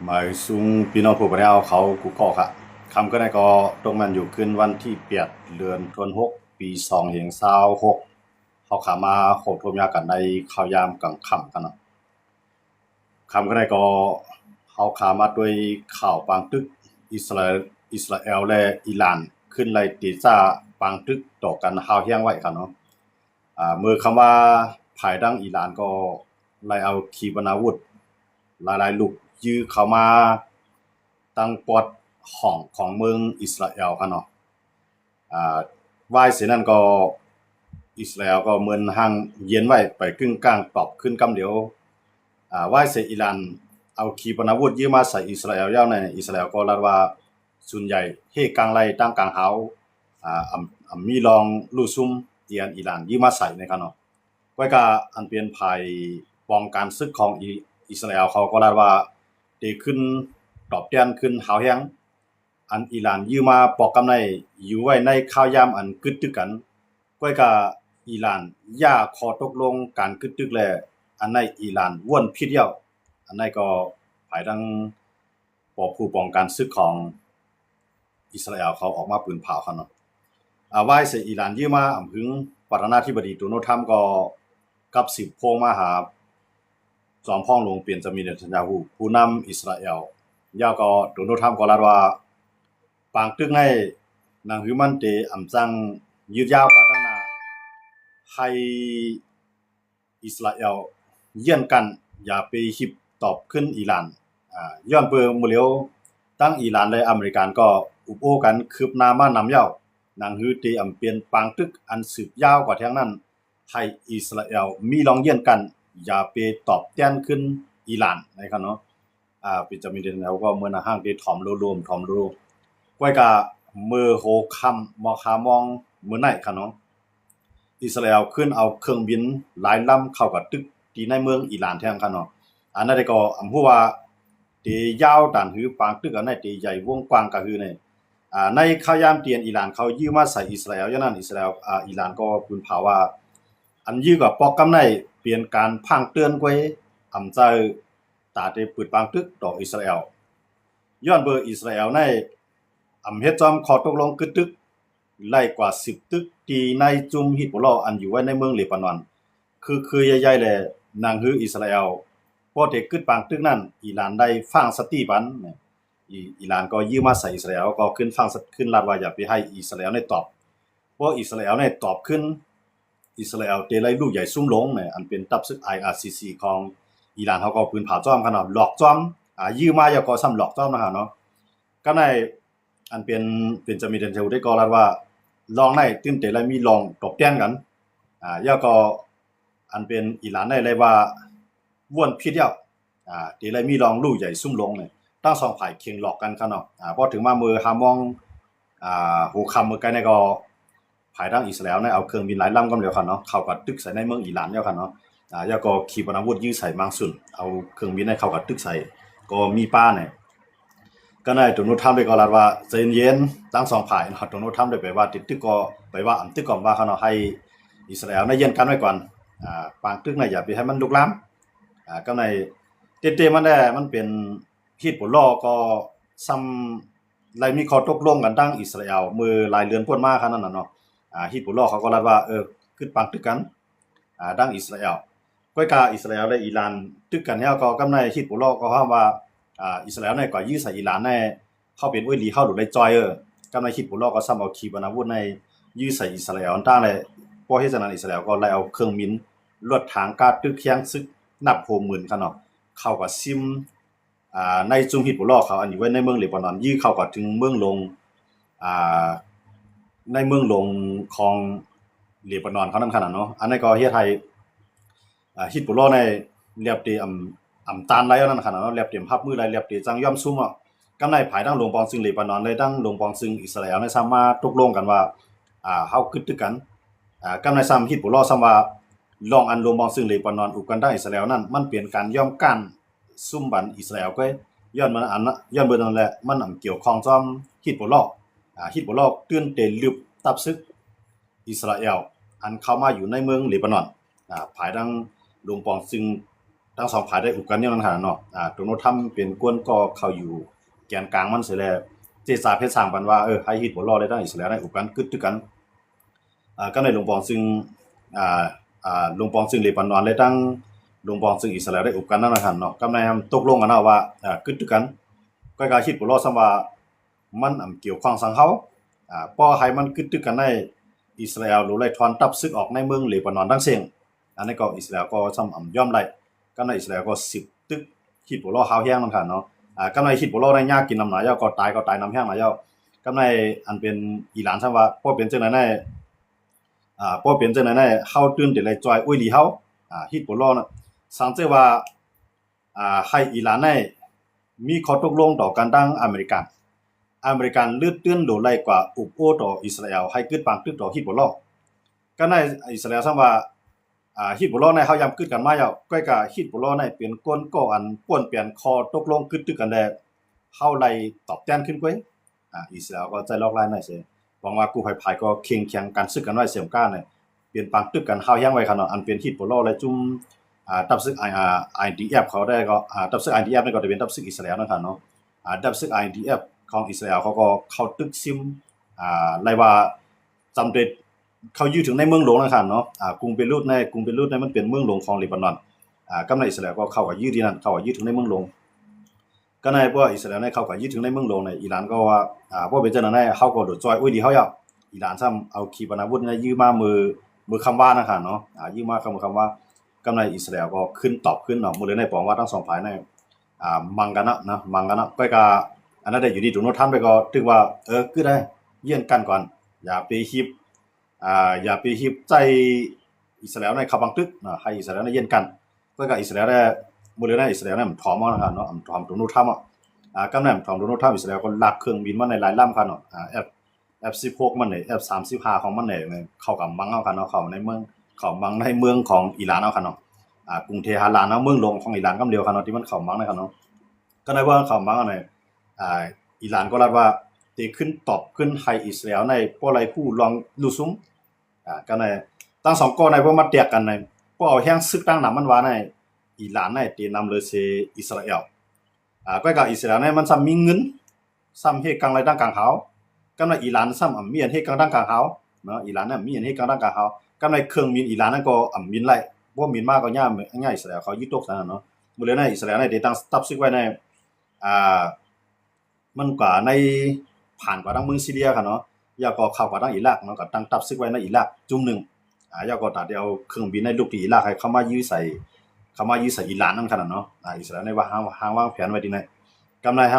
หมายซุงพี่น้องผู้บริเอาเขากูก็ค่ะคำก็ได้ก็ตรงมันอยู่ขึ้นวันที่8 เดือนธันวาคมปี2026เขาขามาโคทมยากันในข่าวยามกังค่ำกันเนาะคำก็ได้ก็เขาขามาด้วยข่าวปางตึกอิสราเอลและอิหร่านขึ้นไล่ตีซ่าปางตึกต่อกันฮาวเฮียงไว้กันเนาะเมื่อคำว่าภายดังอิหร่านก็ไล่เอาขีปนาวุธหลายๆลูกยื้อเข้ามาตั้งปอดของเมืองอิสราเอลกันเนาะว่ายเสียนั่นก็อิสราเอลก็เหมือนห่างเย็นไว้ไปกึ่งกลางตอบขึ้นกำเดียวว่ายเสียอิหร่านเอาขีปนาวุธยื้อมาใส่อิสราเอลยาวในอิสราเอลก็รัดว่าส่วนใหญ่เฮกลางไล่ตั้งกลางเฮามีลองลู่ซุ่มเตียนอิหร่านยื้อมาใส่ในกันเนาะไว้ก็อันเป็นภัยป้องกันศึกของอิสราเอลเขาก็รัดว่าดีขึ้นตอบแทนขึ้นหาวแฮงอันอิหร่านยื้อมาปอกกำในอยู่ไว้ในข้าวยามอันกึดตึกกันก้อยกะอิหร่านย่าขอตกลงการกึดตึกแลอันในอิหร่านว่วนพิษเดียวอันในก็ภายดังปอผู้ป้องกันศึกของอิสราเอลเขาออกมาปืนเผาเขาเนาะว่ายเสอิหร่านยื้อมาอำพึงประธานาธิบดีโดนัลด์ทรัมป์ก็กับ10โพงมาหาจอมพ่องลงเปลี่ยนจะมีเนทันยาฮูผู้นำอิสราเอลย่าก็โดนัลด์ทรัมป์ก็รัดว่าปางตึกให้นางฮือมันเตอำจังยืดยาวกว่าตั้งนาให้อิสราเอลเยี่ยนกันอย่าไปหิบตอบขึ้นอิหร่านย้อนเปิงมื้อเลียวตั้งอิหร่านและอเมริกันก็อุปโอกันคืบหน้ามานำยาวนางฮือเตอำเปลี่ยนปางตึกอันสืบยาวกว่าแท้งนั้นให้อิสราเอลมีลองเยี่ยนกันอย่าไปตอบแต้นขึ้นอิหร่านนะครับเนาะเป็นจะมีเดนแล้วก็เมื่อนะห้างได้ถ่อมรวมถ่อมรวมก้อยกะมือโหคำมอคามองมื้อไหนค่ะเนาะอิสราเอลขึ้นเอาเครื่องบินหลายลำเข้ากับตึกที่ในเมืองอิหร่านแท้งค่ะเนาะอันนั้นก็อำฮู้ว่าตียาวด่านหือปางตึกอันนั้นตีใหญ่วงกว้างก็คือในข่าวยามเตียนอิหร่านเขายื้อมาใส่อิสราเอลอย่างนั้นอิสราเอลอิหร่านก็พูนเผาว่าอันยื้อกับปอกกำในเปลี่ยนการพังเตือนไว้อำใจตาได้ปืดปางตึกต่ออิสราเอลย้อนเบอร์อิสราเอลในอำเฮ็ดจอมขอตกลงกึดตึกไล่กว่า10ตึกที่ในจุมฮิซบอลลอฮ์อันอยู่ไว้ในเมืองเลบานอนคือใหญ่ๆแลนางฮืออิสราเอลพอได้กึดปางตึกนั้นอิหร่านได้ฟังสติปันอิหร่านก็ยื้อมาใส่อิสราเอลก็ขึ้นฟังขึ้นรัดว่าอย่าไปให้อิสราเอลได้ตอบเพราะอิสราเอลได้ตอบขึ้นอิสราเอลเตไลลูกใหญ่ซุ่มลงเนี่ยอันเป็นตับซึก IRCC ของอิหร่านเขาก็ปืนผาจ้อมขนาดหลอกจ้อมยื้อมาอย่าก็ซ้ำหลอกจ้อมนะฮะเนาะก็ในอันเป็นจะมีเดนเทลได้ก็รัดว่าลองในตื้นเตไลมีลองตบแต้นกันย่าก็อันเป็นอิหร่านได้เลยว่าว่วนพิษเดียวเตไลมีลองลูกใหญ่ซุ่มลงเนี่ยตั้งสองฝ่ายเคียงหลอกกันครับเนาะพอถึงมามือหามองหูคำมือไกลในก็ภายทางอิสราเอลเนี่ยเอาเครื่องบินหลายลำก็เดียวครับเนาะเข้ากับตึกใส่ในเมืองอิหร่านเดียวครับเนาะย่าก็ขีปนาวุธยื้อใส่มังสุนเอาเครื่องบินให้เข้ากับตึกใส่ก็มีป้าเนี่ยก็ในโดนัลด์ทรัมป์ได้ก็รัดว่าใจเย็นทั้งสองฝ่ายเนาะโดนัลด์ทรัมป์ได้ไปว่าติดตึกก็ไปว่าอันตึกก่อนว่าเขาเนาะให้อิสราเอลในเย็นกันไว้ก่อนปางตึกในอย่าไปให้มันลุกลามก็ในเต้ๆมันได้มันเป็นฮิซบอลลอฮ์ก็ซ้ำไล่มีข้อตกลงกันตั้งอิสราเอลมือหลายเดือนพ้นมาขนาดนั้นเนาะฮิซบอลลอฮ์เขาก็รัดว่าขึ้นปางตึกกันดังอิสราเอลก้อยกาอิสราเอลและอิหร่านตึกกันเนี่ยก็กำในฮิซบอลลอฮ์ก็ว่าอิสราเอลในก็ยื้อใส่อิหร่านในเข้าเป็นอ้วยหลีเข้าหลุดได้จอยกำในฮิซบอลลอฮ์ก็ซ้ำเอาขีปนาวุธในยื้อใส่อิสราเอลตั้งเลยเพราะเหตุฉะนั้นอิสราเอลก็ไล่เอาเครื่องบินลวดทางกาตึกเคียงซึกนับ60,000คั่นเนาะเข้ากับซิมในจุมฮิซบอลลอฮ์เขาอันอยู่ไว้ในเมืองเลบานอนยื้อเข้ากับถึงเมืองลงอ่าในเมืองลงของเลบานอนเขานำขนาดเนาะอันนี้ก็เฮ็ดให้ฮิซบอลลอฮ์ในเรียบตีตานไรนั่นขนาดเนาะเรียบเตรียมภาพมือไรเรียบตีจังย่อมซุ่มกำในภายดังลงปองซึ่งเลบานอนเลยดังลงปองซึ่งอิสราเอลในสามารถตกลงกันว่าเฮากึดตึกกันกำในซ้ำฮิซบอลลอฮ์ซ้ำว่าลองอันลงปองซึ่งเลบานอนอุกันได้อิสราเอลนั่นมันเปลี่ยนการย่อมกันซุ่มบันอิสราเอลก็ย้อนมันอันย้อนเบิ่นั่นแหละมันเกี่ยวข้องซ้ำฮิซบอลลอฮ์ฮิซบอลลอฮ์ตื่นเต้นลึบตับซึกอิสราเอลอันเข้ามาอยู่ในเมืองเลบานอนภายดังลงปองซึ่ง ทั้งสองฝ่ายได้อุกกันอยู่นั่นค่ะเนาะโดนัลด์ทรัมป์เป็นกวนก็เข้าอยู่แกนกลางมันเสียแล้วเจษาเพชรสร้างปันว่าให้ฮิตบ่รอได้ทั้งอิสราเอลได้อุกกันกึดด้วยกันก็ในหลวงปองซึ่งอ่าหลวงปองซึ่งเลบานอนและทั้งหลวงปองซึ่งอิสราเอลได้อุกกันนั่นนะครับเนาะก็ในตกลงกันเนาะว่ากึดด้วยกันก็การฮิตบ่รอซ้ำว่ามันเกี่ยวข้องสังเฮาป้อให้มันกึดด้วยกันในอิสราเอลหรือไล่ถอนทัพศึกออกในเมืองเลบานอนทั้งเสียงอันนี้ก็อิสราเอลก็ซ้ำยอมได้ก็ในอิสราเอลก็10ตึกฮิตบ่รอเฮาแห้งนั่นค่ะเนาะก็ในฮิตบ่รอได้ยากกินน้ำหนายาก็ตายน้ำแห้งหนายาก็ในอันเป็นอิหร่านซ้ำว่าป้อเป็นจังได๋ในป้อเป็นจังได๋ในเฮาตื่นแต่เลยจอยอุ้ยหลีเฮาฮิตบ่รอนะสังเกตว่าให้อิหร่านในมีข้อตกลงต่อกันดังอเมริกันเลือดเตือนโดไล่กว่าอุปโอต่ออิสราเอลให้เกิดปางตึกต่อฮิตบ่รอก็ในอิสราเอลซ้ำว่าฮิตบ่รอในเฮายามกึดกันมาแล้วก็กะฮิตบ่รอในเป็นก้นก่ออันป่วนเปลี่ยนข้อตกลงกึดตึกกันแล้วเฮาไล่ตอบแทนขึ้นกว่าอิสราเอลก็ใจลอกลายหน่อยซิหวังว่ากู้ภัยภายก็เคียงเคียงกันซึกกันไว้เสียมก้าเนี่ยเปลี่ยนปางตึกกันเฮาแฮงไว้คั่นเนาะอันเป็นฮิตบ่รอและจุ่มตับซึกIDF เขาได้ก็ตับซึก IDF นี่ก็จะเป็นตับซึกอิสราเอลนะครับเนาะตับซึก IDF ของอิสราเอลเขาก็เข้าตึกซิมไล่ว่าสำเร็จเขาอยู่ถึงในเมืองหลวงนะครับเนาะกรุงเบรุตในมันเป็นเมืองหลวงของเลบานอนกำในอิสราเอลก็เข้ากับยืดที่นั่นเข้ากับยืดถึงในเมืองหลวงก็ในพวกอิสราเอลในเข้ากับยืดถึงในเมืองหลวงในอิหร่านก็ว่าพวกเป็นจังนั้นเฮาก็โดดจอยอุ้ยดีเฮาอยากอิหร่านซ้ำเอาขีปนาวุธในยื้อมามือคำว่านะครับเนาะยื้อมาคำว่ากำในอิสราเอลก็ขึ้นตอบขึ้นเนาะมื้อเลยในปองว่าทั้งสองฝ่ายในมังกันนะก็กะอันนั้นได้อยู่ดีโดนัลด์ทรัมป์ไปก็ถึงว่าคือได้เยี่ยนกันก่อนอย่าไปฮิปใจอิสราเอลในเขาบังตึกให้อิสราเอลในเย็นกันก็กับอิสราเอลได้มื้อนั้นอิสราเอลเนี่ยมันถอมเอานะครับเนาะถอมโดนัลด์ทรัมป์กำนั้นถอมโดนัลด์ทรัมป์อิสราเอลก็ลากเครื่องบินมาในหลายลำคันเนาะF16 มันนี่ F35 ของมันนี่เข้ากับมังเอาคันเนาะเข้าในเมืองเข้ามังในเมืองของอิหร่านเอาคันเนาะกรุงเทหะรานเนาะเมืองหลวงของอิหร่านกำเดียวคันเนาะที่มันเข้ามังในคันเนาะก็ได้ว่าเข้ามังอันนี้อิหร่านก็รับว่าที่ขึ้นตอบขึ้นให้อิสราเอลในป้อไรผู้ลองลุซุมก็ในตั้งสองก้อนในพวกมาเตียกกันในพวกเอาแห้งซึกตั้งนำมันว่าในอิหร่านในตีนำเลยเซอิสราเอลก็กับอิสราเอลในมันซ้ำมีเงินซ้ำเฮกลางไรดังกลางเฮากำในอิหร่านซ้ำมีอันเฮกลางดังกลางเฮาเนาะอิหร่านน่ะมีอันเฮกลางดังกลางเฮากำในเครื่องบินอิหร่านนั่นก็มีไรบ่มีมากก็ย่าง่ายอิสราเอลเขายึดตกซะเนาะมื้อเลยในอิสราเอลในได้ตั้งตับซึกไว้ในมันกว่าในผ่านกว่าทางเมืองซีเรียค่ะเนาะยาก็เข้ากว่าทางอิรักเนาะก็ตั้งทัพซึกไว้ในอิรักจุ่มนึงยาก็ตัดเอาเครื่องบินในลูกที่อิรักให้เข้ามายื้อใส่อิหร่านนั่นคั่นน่ะเนาะอิสราเอลในว่าหางวางแผนไว้ดีในกำไรท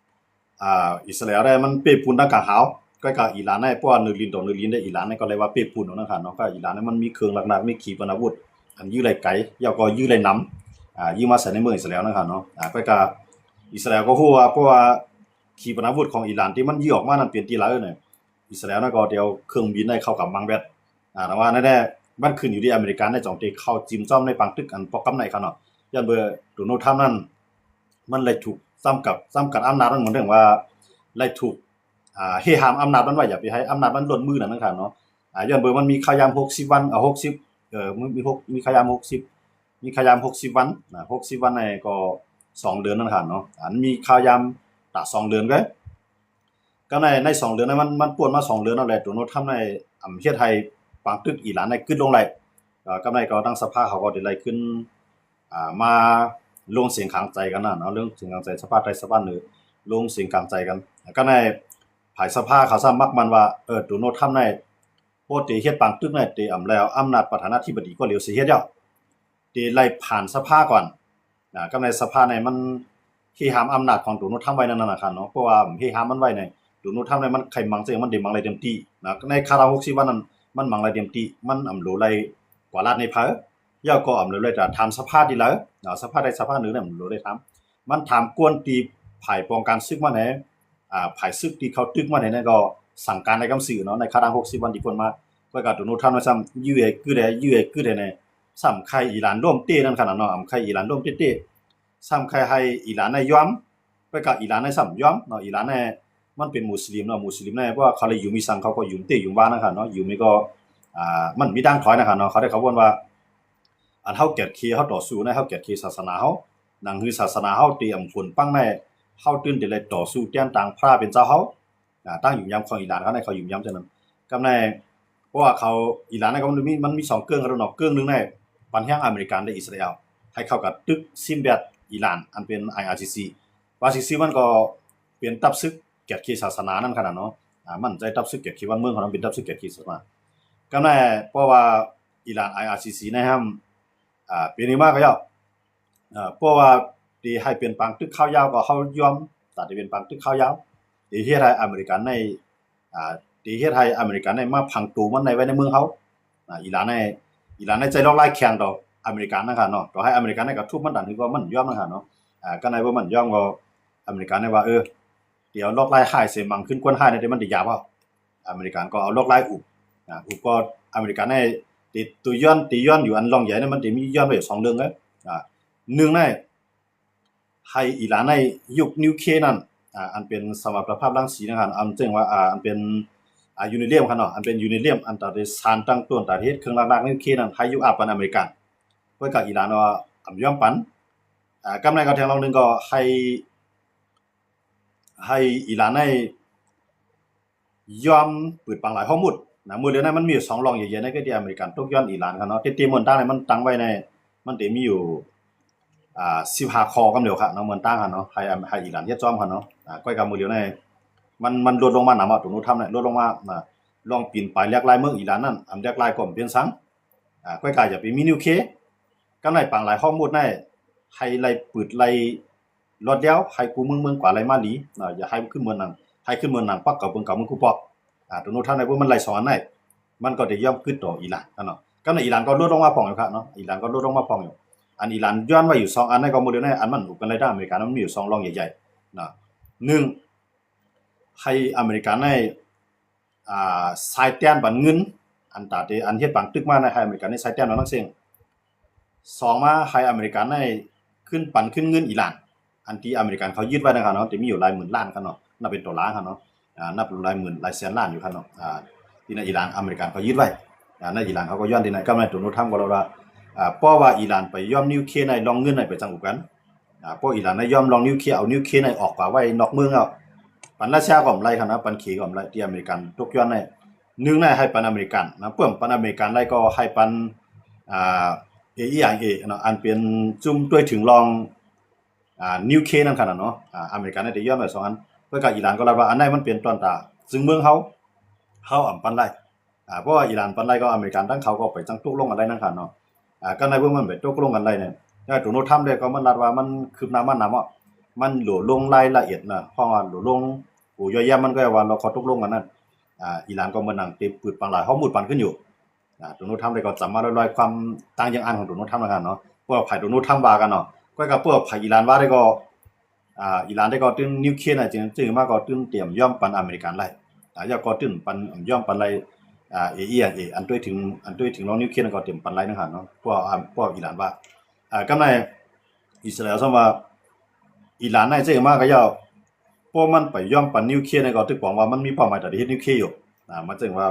ำอิสราเอลได้มันเปปูนดังกลางหาวก็กับอิหร่านในเพราะว่านึกลินได้อิหร่านในก็เลยว่าเปปูนนั่นคั่นเนาะก็อิหร่านในมันมีเครื่องหนักๆมีขีปนาวุธอันยื้อไรไกลยาก็ยื้อไรนำยื้อมาใส่ในเมืองอิสราเอลนั่นคั่นเนาะก็กับอิสราเอลก็ฮู้ว่าเพราะว่าขีปนาวุธของอิหร่านที่มันยิงออกมานั้นเป็นที่หลายเนี่ยอิสราเอลนั่นก็เดี๋ยวเครื่องบินได้เข้ากับมังแบตแต่ว่าแน่ๆมันขึ้นอยู่ที่อเมริกันได้จองที่เข้าจิ้มจ้อมในปังตึกอันปอกกำไหนคั่นเนาะยันเบอร์โดนัลด์ทรัมป์นั้นมันเลยถูกซ้ำกับอำนาจมันเหมือนเรื่องว่าเลยถูกเฮหามอำนาจมันไว้อย่าไปให้อำนาจมันหล่นมือนั่นคั่นเนาะย้อนเบอร์มันมีขยาม60วัน60มีขยาม60วัน60วันในก็2เดือนนั่นคั่นเนาะอันมีขยามตะ2เดือนก็ใน2เดือนนั้นมันป่วนมา2เดือนนั่นแหละโดนัลด์ทรัมป์ในเฮ็ดให้ปางตึกอิหร่านได้ขึ้นลงไหลกำไรก็ตั้งสภาเขาก็ได้ไล่ขึ้นมาลงเสียงขังใจกันน่ะเนาะเรื่องเสียงขังใจสภาใดสภาหนึ่งลงเสียงขังใจกันก็ในภายสภาเขาซ้ำมักมันว่าโดนัลด์ทรัมป์ในปกติเฮ็ดปางตึกในที่แล้วอำนาจประธานาธิบดีก็เหลียวสิเฮ็ดแล้วที่ไล่ผ่านสภาก่อนก็ในสภาในมันเฮหามอำนาจของโดนัลด์ทรัมป์ไว้นั่นน่ะครับเนาะเพราะว่าเฮหามมันไว้ในโดนัลด์ทรัมป์ในมันใครมังเสียมันได้มังไรเต็มที่นะในคารา60วันนั้นมันมังไรเต็มที่มันโหลไรกว่าลาดในภายาก็โหลเลยจะทำสภาดีแล้วสภาใดสภาหนึ่งเนี่ยโหลได้ทำมันถามกวนตีภายป้องกันซึกมาไหนภายซึกที่เขาตึกมาไหนนั่นก็สั่งการในคำสื่อเนาะในคารา60วันที่เพิ่นมาก็โดนัลด์ทรัมป์ว่าซ้ำยื้อคือได้ในซ้ำใครอิหร่านร่วมเต้นั่นขนาดเนาะใครอิหร่านร่วมเต้ซ้ำใครให้อิหร่านในยอมก็อิหร่านในซ้ำยอมเนาะอิหร่านในมันเป็นมุสลิมเนาะมุสลิมในเพราะว่าเขาเลยอยู่มีสังเขาก็อยู่เต้อยู่บ้านนะครับเนาะอยู่ไม่ก็มันมีดังถอยนะครับเนาะเขาได้เขาบ่นว่า อันเฮาเกียรติขี้เฮาต่อสู้ในเฮาเกียรติขี้ศาสนาเฮานั่นคือศาสนาเฮาเตรียมผลปังในเฮาตื่นที่เลยต่อสู้เตียนต่างพระเป็นเจ้าเฮาตั้งอยู่ยามของอิหร่านเขาในเขาอยู่ยามจังนั้นกำในเพราะว่าเขาอิหร่านก็มันมี2เรื่องกันเนาะเรื่องนึงในปันแห่งอเมริกันและอิสราเอลให้เข้ากับตึกซิมแบดอิหร่านอันเป็น IRGC มันก็เป็นตับซึกเกียรติขี้ศาสนานั่นขนาดเนาะมันใจตับซึกเกียรติขี้วันเมืองของมันเป็นตับซึกเกียรติขี้ศาสนากำในเพราะว่าอิหร่าน IRGC นะครับเป็นมากก็ยาวเพราะว่าที่ให้เป็นปังตึกข้าวยาวก็เฮายอมแต่ที่เป็นปังตึกข้าวยาวที่เฮ็ดให้อเมริกันในที่เฮ็ดให้อเมริกันในมาพังตูมันในไว้ในเมืองเฮาอิหร่านในใจลอกลายแข่งต่ออเมริกันนะครับเนาะต่อให้อเมริกันในก็ทุบมันดันคือว่ามันยอมนะครับเนาะก็ในว่ามันยอมก็อเมริกันในว่าเดี๋ยวลอกลายหายเสมังขึ้นกวนหายในมันได้ยาบ่อเมริกันก็เอาลอกลายอุบก็อเมริกันในติดตัวย้อนอยู่อันลองใหญ่เนี่ยมันจะมีย้อนไป2เรื่องเลยหนึ่งในให้อิหร่านในยุคนิวเคลียร์นั้นอันเป็นสมรรถภาพรังสีนะครับอันจึงว่าอันเป็นยูเรเนียมครับเนาะอันเป็นยูเรเนียมอันตัดสารตั้งต้นตัดเฮ็ดเครื่องรักนิวเคลียร์นั้นให้ยุคปันอเมริกันเพื่อกับอิหร่านว่าอำยอมปันกำไรก็แทงลองนึงก็ให้อิหร่านในยอมเปิดปังหลายข้อมูลมื้อเดียวนั้นมันมี2รองใหญ่ๆในก็ที่อเมริกันตกย้อนอิหร่านครับเนาะที่มวนตั้งมันตั้งไว้ในมันได้มีอยู่15ข้อกำเดียวครับเนาะเหมือนตั้งครับเนาะให้อิหร่านเฮ็ดจ้อมครับเนาะก้อยกับมื้อเดียวในมันลดลงมานำตรงนู้นทำเนี่ยลดลงมาลองปีนไปแลกลายเมืองอิหร่านนั่นแลกลายก็เป็นสังก้อยกาจะไปมีนิวเคกำไรปังหลายข้อมูลในให้ไล่ปืดไล่รถเดียวให้กูเมืองกว่าไล่มาหลีอย่าให้ขึ้นเมืองนั้นให้ขึ้นเมืองนั้นปักกับเมืองกูปอกตรงนู้นทำในพวกมันไล่สอนได้มันก็ได้ย่อมขึ้นต่ออิหร่านเนาะกำไรอิหร่านก็ลดลงมาพองอยู่ครับเนาะอิหร่านก็ลดลงมาพองอยู่อันอิหร่านย้อนไว้อยู่2อันในก็มื้อเดียวในอันมันอุกันรายได้อเมริกันมันมีอยู่2รองใหญ่ๆนะ1ให้อเมริกันในสายแต้นบันเงินอันตาที่อันเฮ็ดปังตึกมาในให้อเมริกันในสายแต้นนั้นเสียง2มาให้อเมริกันในขึ้นเงินอิหร่านอันที่อเมริกันเขายึดไว้นะครับเนาะที่มีอยู่หลายหมื่นล้านครับเนาะนับเป็นดอลลาร์ครับเนาะนับหลายหมื่นหลายแสนล้านอยู่ครับเนาะที่ในอิหร่านอเมริกันเขายึดไว้ในอิหร่านเขาก็ย้อนที่ไหนก็ในตัวนู้นทำก็แล้วว่าเพราะว่าอิหร่านไปย่อมนิวเคลียร์ในลองเงินในไปจังอุกันเพราะอิหร่านในย่อมลองนิวเคลียร์เอานิวเคลียร์ในออกกว่าไว้นอกเมืองเอาปันราชาก็ไรครับนะปันขี่ก็ไรที่อเมริกันตกย้อนในนึงในให้ปันอเมริกันนะเพิ่มปันอเมริกันไรก็ให้ปันAIA เนาะอันเป็นจุ่มด้วยถึงลองนิวเคลียร์นั่นขนาดเนาะอเมริกันได้ย่อมไป2อันเพื่อกับอิหร่านก็รับว่าอันไหนมันเป็นต้นตาซึ่งเมืองเฮาอ่ำปันไรเพราะว่าอิหร่านปันไรก็อเมริกันตั้งเขาก็ไปจังตกลงกันได้นั่นขนาดเนาะก็ในเบื้องมันไปตกลงกันไรเนี่ยตัวโน้ตทำได้ก็มันรัดว่ามันคืบหน้ามันว่ามันหลวลงรายละเอียดนะเพราะว่าหลวลงย่อยแย่มันก็ว่าเราขอตกลงกันนั่นอิหร่านก็มันนั่งเต็มปืดปังหลายข้อมูลปันขึ้นอยู่ตัวโน้ตทำได้ก็สามารถลอยความต่างอย่างอันของตัวโน้ตทำกันเนาะพวกไผ่ตัวโน้ตทำว่ากันเนาะก็กับพวกไผ่อิหร่านว่าได้ก็อิหร่านได้ก็ตึ้งนิวเคลียร์น่ะจึงมากก็ตึ้งเตรียมย่อมปันอเมริกันไรอยากก็ตึ้งปันย่อมปันไรAIA อันด้วยถึงลองนิวเคลียร์ก็เตรียมปันไรนั่นหั่นเนาะพวกอิหร่านว่ากำในอิสราเอลซะว่าอิหร่านในจึงมากก็ยาวพวกมันไปย่อมปันนิวเคลียร์ในก็ตึกบอกว่ามันมีเป้าหมายแต่เฮ็ดนิวเคลียร์อยู่มันจึงว่า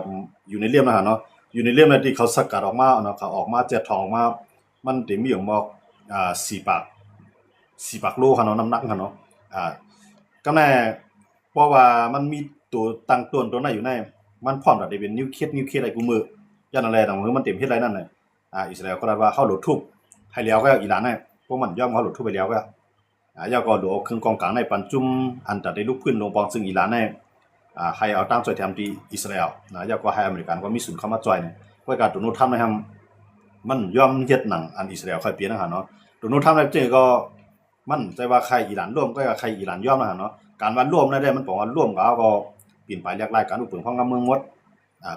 อยู่ในเลี่ยมนั่นหั่นเนาะอยู่ในเลี่ยมที่เขาสกัดออกมาเนาะเขาออกมาเจ็ดทองออกมามันสิมีอยู่มอก4 ปากโลคั่นเนาะน้ำหนักคั่นเนาะก็แน่เพราะว่ามันมีตัวตั้งต้นตัวนั้นอยู่ในมันพร้อมที่จะเป็นนิวเคลียร์อะไรกูมือย่านนั่นแหละต่างมือมันเต็มเฮ็ดไรนั่นน่ะอิสราเอลก็ว่าเฮาหลุดทุบให้แล้วก็อิหร่านน่ะพวกมันยอมเฮาหลุดทุบไปแล้วก็ยาก็ดูเครื่องกองกลางในปันจุ่มอันตะได้ลุกขึ้นลงปองซึ่งอิหร่านน่ะให้เอาตั้งช่วยแถมที่อิสราเอลนะยาก็ให้อเมริกันก็มีศูนย์เข้ามาจ่อยเนี่ยเพราะการตัวนู้นทำนะครับมันยอมเฮ็ดหนังอันอิสราเอลค่อยเปลี่ยนนะครับเนาะตัวนู้นทำแล้วเจก็มันใจว่าใครอิหร่านร่วมก็ใครอิหร่านยอมนะครับเนาะการว่าร่วมได้มันบอกว่าร่วมก็เอาก็ปีนไปเรียกรายการอุปถัมภ์ของเมืองหมด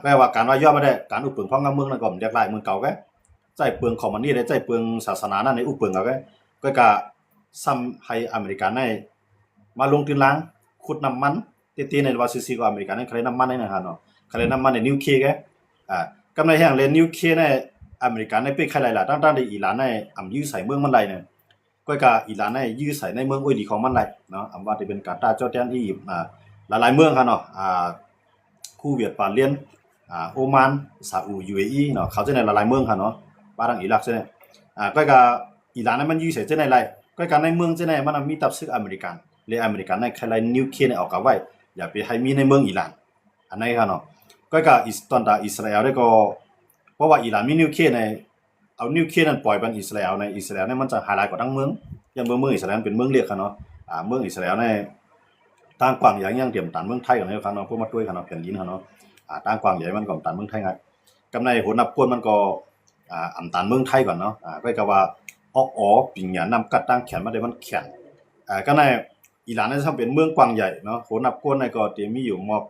แปลว่าการว่าย่อไม่ได้การอุปถัมภ์ของเมืองนั่นก็เรียกรายเมืองเก่าแกใจเปลืองของมันนี่ได้ใจเปลืองศาสนานั่นในอุปถัมภ์เอาก็กะซ้ำให้อเมริกันได้มาลงทุนล้างขุดน้ำมันตีในวาซิซีก็อเมริกันได้ใครน้ำมันได้นะครับเนาะใครน้ำมันในนิวเคลียร์กำไรแห่งเรนนิวเคลียร์ในอเมริกันได้เป็นใครหลายๆตั้งในอิหร่านในอำยื้อใส่เมืองมันไรเนี่ยก็กะอิหร่านในยื้อใส่ในเมืองอุยดีของมันไรเนาะอำว่าจะเป็นกาตาร์จอร์แดนอียิปต์หลายๆเมืองครับเนาะคูเวียตปาเลียนโอมานซาอุ UAE เนาะเขาจะในหลายๆเมืองครับเนาะบ้านอิรักใช่ไหม ก็กะอิหร่านนั้นมันอยู่เฉยๆในไรก็การในเมืองเจในมันมีตับซึกอเมริกันเลยอเมริกันในใครไลนิวเคลียร์ในออกกับไว้อย่าไปให้มีในเมืองอิหร่านอันนี้ครับเนาะก็กะตอนตาอิสราเอลได้ก็เพราะว่าอิหร่านมีนิวเคลียร์ในเอานิวเคลียร์นั้นปล่อยเป็นอิสราเอลในอิสราเอลเนี่ยมันจะหายกว่าทั้งเมืองอย่างเมืองอิสราเอลเป็นเมืองเล็กครับเนาะเมืองอิสราเอลในต่างกว้างอย่างเตรียมตันเมืองไทยกันนะครับเนาะพวกมาด้วยครับเนาะแผ่นดินครับเนาะต่างกว้างใหญ่มันก็ตันเมืองไทยไงกำในหัวนับกวนมันก็อันตันเมืองไทยก่อนเนาะก็กะว่าออกปิงหยานำกัดตั้งแขนมาได้มันแข็งก็ในอิหร่านนี่ทำเป็นเมืองกว้างใหญ่เนาะโหนับกวนในก็เตมีอยู่มอบ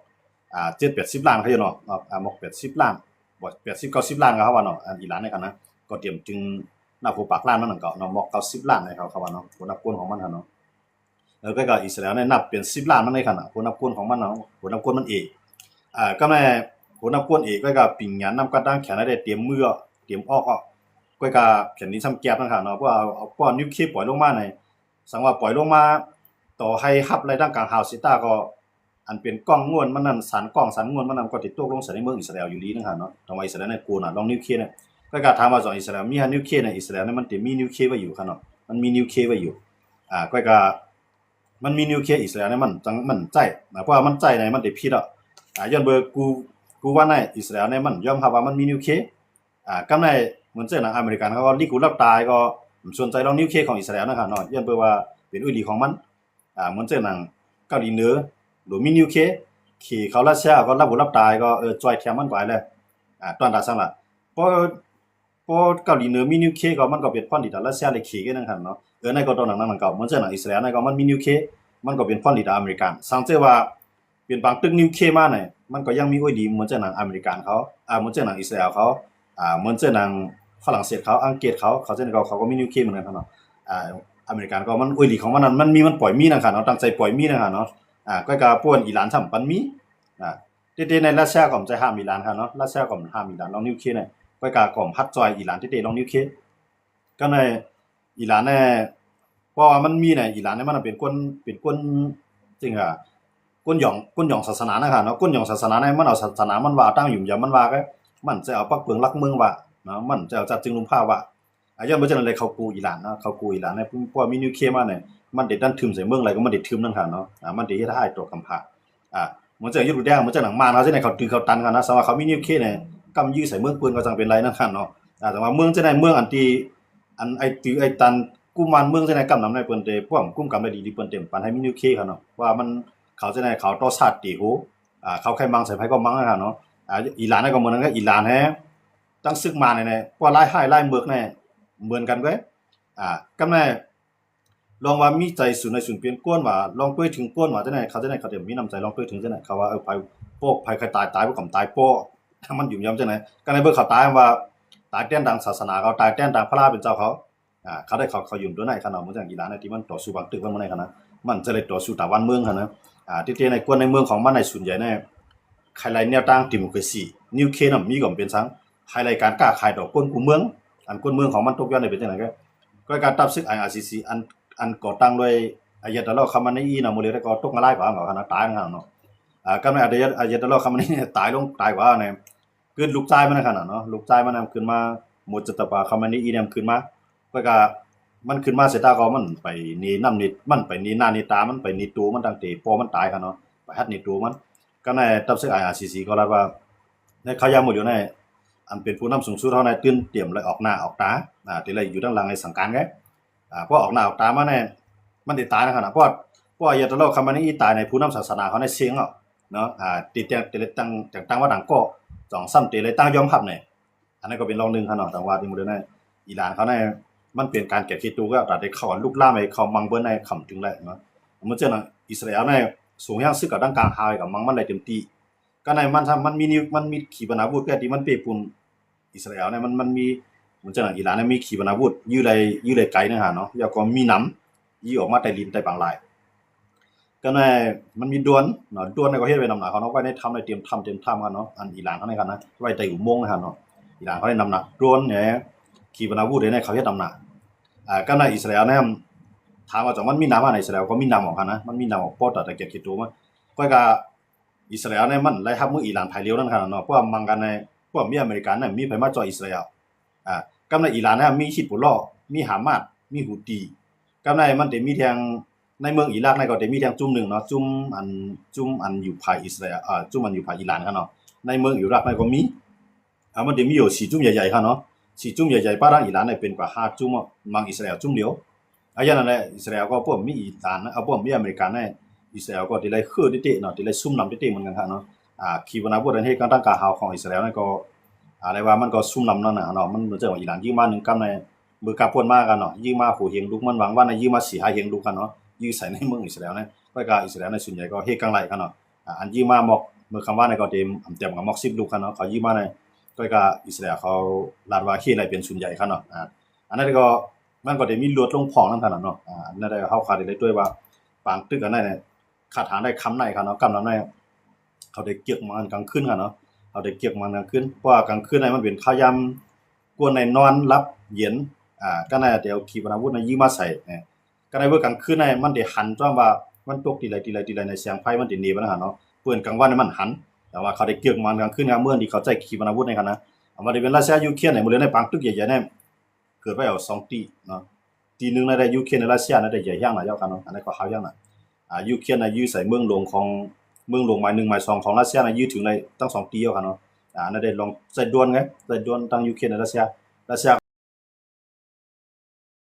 7-80 ล้านเขาอยู่เนาะมอบ80 ล้านบ่80-90 ล้านก็เขาว่าเนาะอิหร่านนี่กันนะก็เตรียมจึงนับผู้ปากล้านมันก็เนาะมอบ90 ล้านให้เขาว่าเนาะโหนับกวนของมันเนาะแล้วก็อิสราเอลเนี่ยนับเป็น10 ล้านมันในขนาดโหนับกวนของมันเนาะโหนับกวนมันเองก็ในโหนับกวนเองก็ปิงหยานำกัดตั้งแขนได้เตรียมมือเตรียมออกก็แผ่นดินซ้ำแก๊บนั่นค่ะเนาะเพราะเอาป้อนนิวเคลียร์ปล่อยลงมาในสังว่าปล่อยลงมาต่อให้ฮับอะไรดังกลางฮาวซิต้าก็อันเป็นกล้องง่วนมันนั่นสารกล้องสารง่วนมันนั่นก็ติดตกลงใส่ในเมืองอิสราเอลอยู่ดีนั่นค่ะเนาะตรงว่าอิสราเอลในกูน่ะลองนิวเคลียร์เนี่ยก็ถามว่าสองอิสราเอลมีฮะนิวเคลียร์ในอิสราเอลเนี่ยมันมีนิวเคลียร์ไว้อยู่ค่ะเนาะมันมีนิวเคลียร์ไว้อยู่ก็มันมีนิวเคลียร์อิสราเอลเนี่ยมันใจเพราะว่ามันใจในมันได้ผิดย้อนเบอร์กูว่าในอิสราเอลเนี่ยมันยอมรับว่ามันมีนิวเคลียร์กำในเหมือนเจ้าหนังอเมริกันเขาก็ลิกูรับตายก็สนใจลองนิวเคลียร์ของอิสราเอลนะครับเนาะย้อนเบอร์ว่าเป็นอุลีของมันเหมือนเจ้าหนังเกาหลีเหนือหรือมีนิวเคลียร์ขี่เขารัสเซียก็รับตายก็จอยแถมมันไว้เลยตอนดาซังล่ะเพราะเกาหลีเหนือมีนิวเคลียร์ก็มันก็เป็นพรดีดารัสเซียเลยขี่กันนั่นครับเนาะในก็ตอนนั้นมันก็เหมือนเจ้าหนังอิสราเอลในก็มันมีนิวเคลียร์มันก็เป็นพรดีดาอเมริกันสังเกตว่าเป็นบางตึกนิวเคลียร์มาเนี่ยมันก็ยังมีอุดีเหมือนเจ้าหนังอเมริกันเขาเหมือนเจ้าหนังอิสราเอลเขาเหมือนเจ้าหนังฝรั่งเศสเขาอังกฤษเขาเจ้าหนังเขาก็มีนิวเคลียร์เหมือนกันเนาะอเมริกันก็มันอุดีของมันนั้นมันมีมันปล่อยมีนะครับเนาะตั้งใจปล่อยมีนะครับเนาะก็ป่วนอิหร่านทำปันมีเต้ๆในรัสเซียก็จะห้ามอิหร่านครับเนาะรัสเซียก็ห้ามอิหร่านลองนิวเคลียร์เนี่ยก็พัดจอยอิหร่านเต้ๆลองนิวเคลียร์ก็ในอิหร่านเนี่ยเพราะว่ามันมีในอิหร่านเนี่ยมันเป็นคนจริงอ่ะก้นหย่องศาสนานะครับเนาะก้นหย่องศาสนาเนี่ยมันเอาศาสนามันว่าตั้งอยู่อย่ามันว่าก็มันจะเอาปักเปิงรักเมืองว่าเนาะมันจะเอาจัดจึงลุมผ้าว่าย้อนบ่จังได๋เขากูอิหร่านเนาะเขากูอิหร่านเนี่ยเพราะมีนิวเคลียร์มาเนี่ยมันได้ดันทึมใส่เมืองอะไรก็มันได้ทึมนั่นค่ะเนาะมันได้เฮ็ดให้ตกกำพร้าเหมือนจะยุดแดงเหมือนจะหนังมานเขาสิไหนเขาตือเขาตันกันนะสำหรับเขามีนิวเคลียร์เนี่ยกำยื้อใส่เมืองปืนก็จังเป็นไรนั่นค่ะเนาะแต่ว่าเมืองจะได้เมืองอันที่อันไอ้ตือไอ้ตันกุมารเมืองจะได้กำนำในเปิ้นเตพวกกุมกำได้ดีๆเปิ้นเต็มปานให้มีนิวเคลียร์ค่ะเนาะว่ามันเขาจะได้เขาต่อชาติติโหเขาใครมังใส่ไผก็มังนั่นค่ะเนาะอิหร่านก็เหมือนกันก็อิหร่านแฮตั้งศึกมาเนี่ยๆว่าหลายค่ายหลายเมืองเนี่ยเหมือนกันเว้ยกำแน่ลองว่ามีใจสูนในสูนเปลี่ยนก้นว่าลองด้วยถึงก้นว่าจังได๋เขาจะได้เขามีน้ำใจลองด้วยถึงจังได๋เขาว่าไผโปกไผใครตายบ่กำตายโปถ้ามันอยู่ยำจังได๋ก็ในเบิ่งเขาตายว่าตายแต้นดังศาสนาเขาตายแต้นดังพระราเป็นเจ้าเขาเขาได้เขาอยู่ตัวไหนขนาดเหมือนจังอิหร่านที่มันต่อสู้บางตึกมันในขนาดมันจะเลยต่อสู้ตะวันเมืองคั่นนะที่ในกวนในเมืองของมันในส่วนใหญ่เนี่ยไฮไลท์แนวทางดิโมคราซีนิวเคลียร์น่ะมีก็เป็นซังไฮไลท์การกล้าขายดอกก้นกูเมืองอันก้นเมืองของมันตกย้อนได้เป็นจังได๋ก็การตับซึก IRCC อันก่อตั้งโดยอายะตอลลอฮ์คามานีนะมูเลก็ตกมาหลายกว่าเขานะตายกันเนาะก็ไม่อายะตอลลอฮ์คามานีตายลงตายกว่าเนี่ยคือลูกชายมันขนาดเนาะลูกชายมันขึ้นมามุจตบะคามานีเนี่ยขึ้นมาก็มันขึ้นมาเสร็จตาก็มันไปนี่น้ำนี่มันไปนี่หน้านี่ตามันไปนี่ตูมันตั้งแต่พอมันตายกันเนาะไปฮัดนี่ตูมันก็ในตับซึก IRCC ก็รับว่าในเขายังหมดอยู่ในอันเป็นผู้นำสูงสุดเท่าในตื่นเตรียมเลยออกหน้าออกตาที่เลยอยู่ด้านหลังในสังกัดไงพอออกหน้าออกตามาเนี่ยมันติดตายนะครับเพราะอายะตอลลอฮ์คามานีตายในผู้นำศาสนาเขาในเสียงเนาะติดแต่ตั้งว่าดังก็2-3ตีเลยตั้งยอมรับเนี่ยอันนั้นก็เป็นรองนึงครับเนาะแต่ว่าที่หมดในอิหร่านเขาในมันเป็นการแก้คิดตูก็ตัดได้เข้าลุกลามไปเข้ามังเบิ้นในคำถึงแหละเนาะเหมือนเจ้าน่ะอิสราเอลในสูงอย่างซึกกับดังกลางฮาวกับมังมันได้เต็มที่ก็ในมันมีขีปนาวุธแก่ที่มันเปปุนอิสราเอลเนี่ยมันมีเหมือนเจ้าน่ะอิหร่านเนี่ยมีขีปนาวุธยื้อเลยไกลนะฮะเนาะแล้วก็มีหนำยีออกมาแต่ลิ้นแต่บางลายก็ในมันมีดวนเนาะดวนก็เฮ็ดไว้นำหน้าเขาเนาะไว้ในทำในเตรียมทำกันเนาะอันอิหร่านเขาในกันนะไว้ใต้อุโมงค์นะฮะเนาะอิหร่านเขาได้นำหน้าดวนเนี่ยขีปนาวุธเนี่ยเขาเฮ็ดนำหน้าก็ในอิสราเอลเนี่ยถามว่าจังมันมีน้ำในอิสราเอลก็มีน้ำของเขานะมันมีน้ำของปอดแต่เก็บคิดดูมันก็อิสราเอลเนี่ยมันไล่ทับมืออิหร่านภายเร็วนั่นครับเนาะเพราะว่ามังกันในพวกมีอเมริกันเนี่ยมีไผมาจ่ออิสราเอล กำในอิหร่านนะมีฮิซบุลลอฮ์มีฮามาสมีฮูตีกำในมันได้มีแทงในเมืองอิรักในก็ได้มีแทงจุ่มหนึงเนาะจุ่มอันอยู่ภาคอิสราเอลจุ่มอันอยู่ภาคอิหร่านครับเนาะในเมืองอิรักในก็มีมันได้มีอยู่4จุ่มใหญ่ๆครับเนาะ4จุ่มใหญ่ๆป้ารังอิหร่านเนี่ยเป็นกว่า5จุ่มมังอิสราเอลจุ่มเดียวอย่างนั้นแหละอิสราเอลก็พวกมีอิหร่านนะพวกมีอเมริกันเนี่ยอิสราเอลก็ได้คือติๆเนาะได้ซุ่มนำติๆเหมือนกันครับเนาะขีปนาวุธอันเฮ็ดการตั้งการหาวของอิสราเอลนั่นก็อะไรว่ามันก็ซุ่มนำนั่นน่ะเนาะมันเหมือนจะว่าอิหร่านยิงมา1กำในมือกาพ่นมากันเนาะยิงมาผู้เฮงลูกมันหวังว่าในยิงมา4-5เฮงลูกกันเนาะยิงใส่ในเมืองอิสราเอลเนี่ยก็อิสราเอลในส่วนใหญ่ก็เฮ็ดกังไรกันเนาะอันยิงมาหมอกมือคำว่าในก็เต็มเต็มกับหมอก10ลูกกันเนาะเขายิงมาในก็อิสราเอลเขาลาดว่าเฮ็ดอะไรเป็นส่วนใหญ่กันเนาะอันนั้นก็มันก็ได้มีลวดลงพองนำกันเนาะอันนั้นได้เฮาคาดได้ด้วยว่าปางตึกอันนั้นเนี่ยคาถาได้คำไหนครับเนาะกำนั้นได้เขาได้เกียกมันกลางคืนกันเนาะเขาได้เกียกมันกลางคืนเพราะว่ากลางคืนนั้นมันเป็นข้าวยามกวนในนอนรับเย็นก็น่าเดี๋ยวขีปนาวุธยิงมาใส่ก็ในเมื่อกลางคืนนั้นมันได้หันจ้อมว่ามันตกทีไรในแสงไฟมันสิหนีไปนะเนาะเปิ้นกลางวันมันหันแต่ว่าเขาได้เกียกมันกลางคืนครับเมื่อที่เขาใช้ขีปนาวุธในกันนะมันได้เป็นรัสเซียยูเครนในหมดเลยในปางตึกใหญ่ๆเนี่ยเกิดไว้เอา2ตีเนาะตีนึงในได้ยูเครนในรัสเซียในได้ใหญ่ย่างน่ะยาวกันเนาะอันนั้นก็เฮาย่างน่ะยูเครนน่ะอยู่ใส่เมืองหลวงของเมืองหลวงหมาย1หมาย2ของรัสเซียน่ะอยู่ถึงได้ตั้ง2ตีแล้วกันเนาะนั่นได้ลองใส่ดวนไงใส่ดวนตั้งยูเครนในรัสเซีย